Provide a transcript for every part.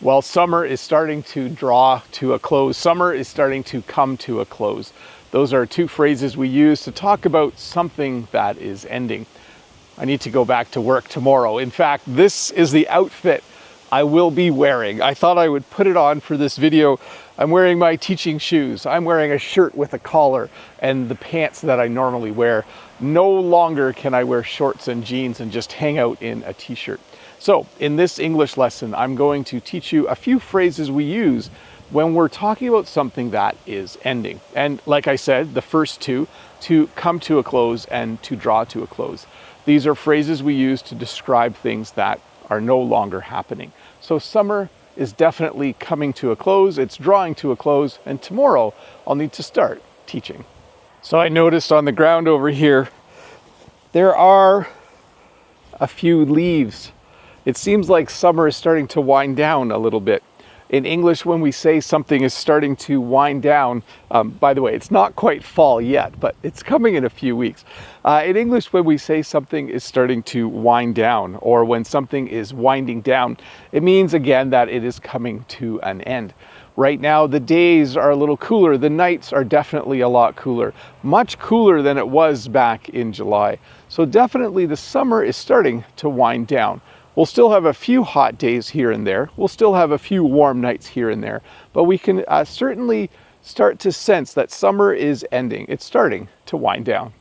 Well, summer is starting to draw to a close. Summer is starting to come to a close. Those are two phrases we use to talk about something that is ending. I need to go back to work tomorrow. In fact, this is the outfit I will be wearing. I thought I would put it on for this video. I'm wearing my teaching shoes. I'm wearing a shirt with a collar and the pants that I normally wear. No longer can I wear shorts and jeans and just hang out in a t-shirt. So in this English lesson, I'm going to teach you a few phrases we use when we're talking about something that is ending. And like I said, the first two, to come to a close and to draw to a close. These are phrases we use to describe things that are no longer happening. So summer is definitely coming to a close, it's drawing to a close, and tomorrow I'll need to start teaching. So I noticed on the ground over here, there are a few leaves. It seems like summer is starting to wind down a little bit. In English, when we say something is starting to wind down, by the way, it's not quite fall yet, but it's coming in a few weeks. In English, when we say something is starting to wind down, or when something is winding down, it means again that it is coming to an end. Right now, the days are a little cooler. The nights are definitely a lot cooler, much cooler than it was back in July. So definitely the summer is starting to wind down. We'll still have a few hot days here and there. We'll still have a few warm nights here and there, but we can certainly start to sense that summer is ending. It's starting to wind down.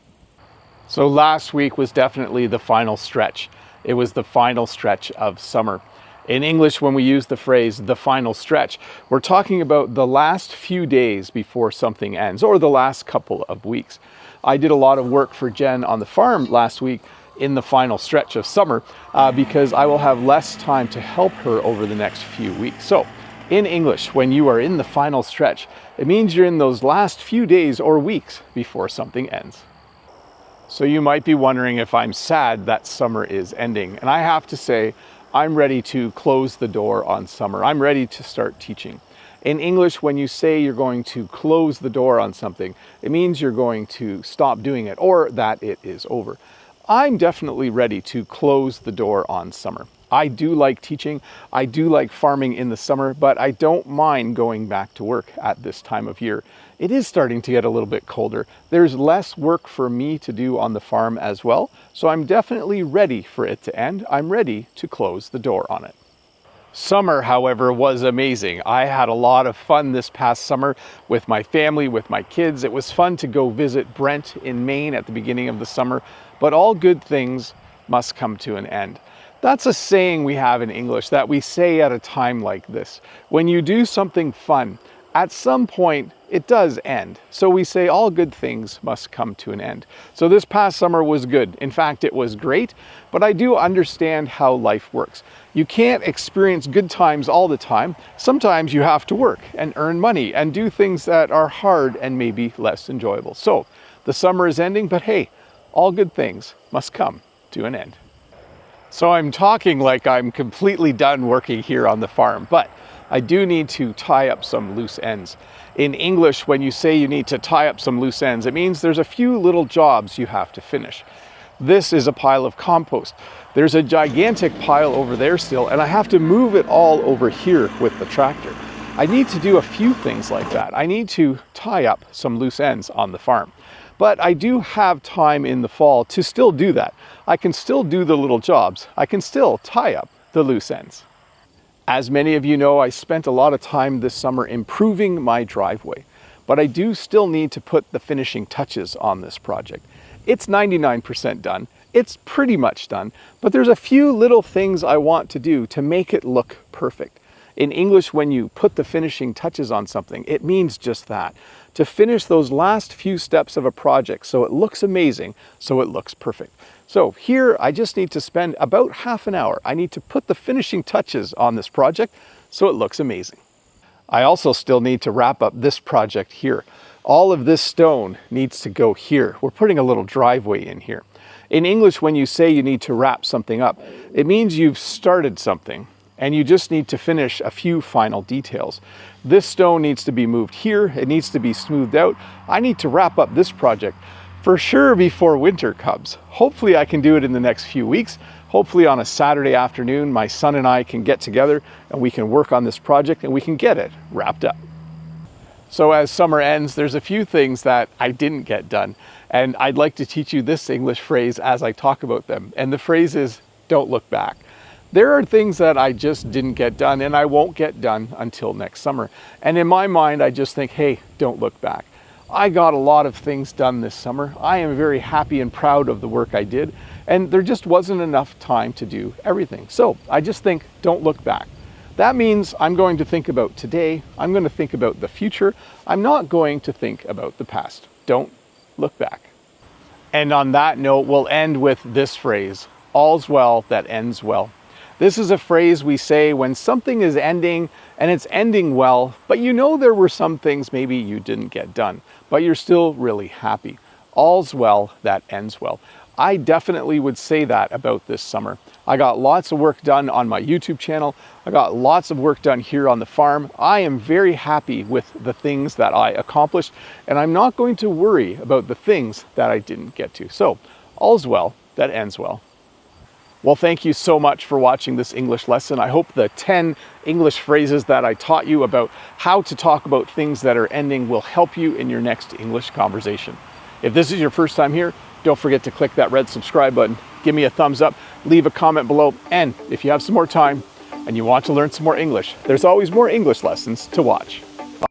So last week was definitely the final stretch. It was the final stretch of summer. In English, when we use the phrase the final stretch, we're talking about the last few days before something ends, or the last couple of weeks. I did a lot of work for Jen on the farm last week in the final stretch of summer because I will have less time to help her over the next few weeks. So in English, when you are in the final stretch, it means you're in those last few days or weeks before something ends. So you might be wondering if I'm sad that summer is ending. And I have to say, I'm ready to close the door on summer. I'm ready to start teaching. In English, when you say you're going to close the door on something, it means you're going to stop doing it or that it is over. I'm definitely ready to close the door on summer. I do like teaching, I do like farming in the summer, but I don't mind going back to work at this time of year. It is starting to get a little bit colder. There's less work for me to do on the farm as well, so I'm definitely ready for it to end. I'm ready to close the door on it. Summer, however, was amazing. I had a lot of fun this past summer with my family, with my kids. It was fun to go visit Brent in Maine at the beginning of the summer, but all good things must come to an end. That's a saying we have in English that we say at a time like this. When you do something fun, at some point it does end. So we say all good things must come to an end. So this past summer was good. In fact, it was great, but I do understand how life works. You can't experience good times all the time. Sometimes you have to work and earn money and do things that are hard and maybe less enjoyable. So the summer is ending, but hey, all good things must come to an end. So I'm talking like I'm completely done working here on the farm, but I do need to tie up some loose ends. In English, when you say you need to tie up some loose ends, it means there's a few little jobs you have to finish. This is a pile of compost. There's a gigantic pile over there still, and I have to move it all over here with the tractor. I need to do a few things like that. I need to tie up some loose ends on the farm. But I do have time in the fall to still do that. I can still do the little jobs. I can still tie up the loose ends. As many of you know, I spent a lot of time this summer improving my driveway, but I do still need to put the finishing touches on this project. It's 99% done. It's pretty much done, but there's a few little things I want to do to make it look perfect. In English, when you put the finishing touches on something, it means just that. To finish those last few steps of a project so it looks amazing, so it looks perfect. So here, I just need to spend about half an hour. I need to put the finishing touches on this project so it looks amazing. I also still need to wrap up this project here. All of this stone needs to go here. We're putting a little driveway in here. In English, when you say you need to wrap something up, it means you've started something and you just need to finish a few final details. This stone needs to be moved here. It needs to be smoothed out. I need to wrap up this project for sure before winter comes. Hopefully I can do it in the next few weeks, hopefully on a Saturday afternoon, my son and I can get together and we can work on this project and we can get it wrapped up. So as summer ends, there's a few things that I didn't get done. And I'd like to teach you this English phrase as I talk about them. And the phrase is, don't look back. There are things that I just didn't get done and I won't get done until next summer. And in my mind, I just think, hey, don't look back. I got a lot of things done this summer. I am very happy and proud of the work I did. And there just wasn't enough time to do everything. So I just think, don't look back. That means I'm going to think about today. I'm going to think about the future. I'm not going to think about the past. Don't look back. And on that note, we'll end with this phrase, all's well that ends well. This is a phrase we say when something is ending and it's ending well, but you know there were some things maybe you didn't get done, but you're still really happy. All's well that ends well. I definitely would say that about this summer. I got lots of work done on my YouTube channel. I got lots of work done here on the farm. I am very happy with the things that I accomplished, and I'm not going to worry about the things that I didn't get to. So, all's well that ends well. Well, thank you so much for watching this English lesson. I hope the 10 English phrases that I taught you about how to talk about things that are ending will help you in your next English conversation. If this is your first time here, don't forget to click that red subscribe button, give me a thumbs up, leave a comment below, and if you have some more time and you want to learn some more English, there's always more English lessons to watch.